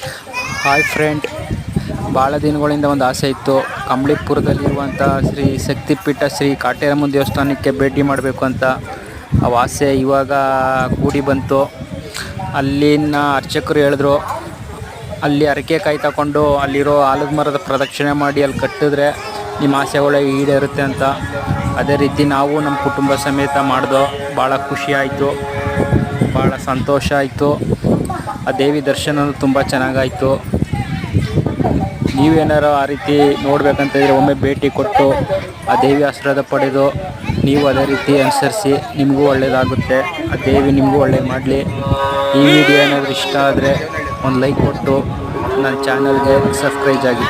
Hi friend, ಭಾಳ ದಿನಗಳಿಂದ ಒಂದು ಆಸೆ ಇತ್ತು. ಕಂಬಳಿಪುರದಲ್ಲಿರುವಂಥ ಶ್ರೀ ಶಕ್ತಿಪೀಠ ಶ್ರೀ ಕಾಟೇರಮ್ಮನ ದೇವಸ್ಥಾನಕ್ಕೆ ಭೇಟಿ ಮಾಡಬೇಕು ಅಂತ. ಆ ಆಸೆ ಇವಾಗ ಕೂಡಿ ಬಂತು. ಅಲ್ಲಿನ ಅರ್ಚಕರು ಹೇಳಿದ್ರು, ಅಲ್ಲಿ ಹರಕೆ ಕಾಯಿ ತಗೊಂಡು ಅಲ್ಲಿರೋ ಆಲದ ಮರದ ಪ್ರದಕ್ಷಿಣೆ ಮಾಡಿ ಅಲ್ಲಿ ಕಟ್ಟಿದ್ರೆ ನಿಮ್ಮ ಆಸೆಗಳೇ ಈಡೇರುತ್ತೆ ಅಂತ. ಅದೇ ರೀತಿ ನಾವು ನಮ್ಮ ಕುಟುಂಬ ಸಮೇತ ಮಾಡಿದೋ. ಭಾಳ ಖುಷಿ ಆಯಿತು, ಭಾಳ ಸಂತೋಷ ಆಯಿತು. ಆ ದೇವಿ ದರ್ಶನ ತುಂಬ ಚೆನ್ನಾಗಾಯಿತು. ನೀವೇನಾರು ಆ ರೀತಿ ನೋಡ್ಬೇಕಂತಿದ್ರೆ ಒಮ್ಮೆ ಭೇಟಿ ಕೊಟ್ಟು ಆ ದೇವಿ ಆಶೀರ್ವಾದ ಪಡೆದು ನೀವು ಅದೇ ರೀತಿ ಅನುಸರಿಸಿ, ನಿಮಗೂ ಒಳ್ಳೆಯದಾಗುತ್ತೆ. ಆ ದೇವಿ ನಿಮಗೂ ಒಳ್ಳೇದು ಮಾಡಲಿ. ಈ ವಿಡಿಯೋ ಏನಾದರೂ ಇಷ್ಟ ಆದರೆ ಒಂದು ಲೈಕ್ ಕೊಟ್ಟು ನನ್ನ ಚಾನಲ್ಗೆ ಸಬ್ಸ್ಕ್ರೈಬ್ ಆಗಿ.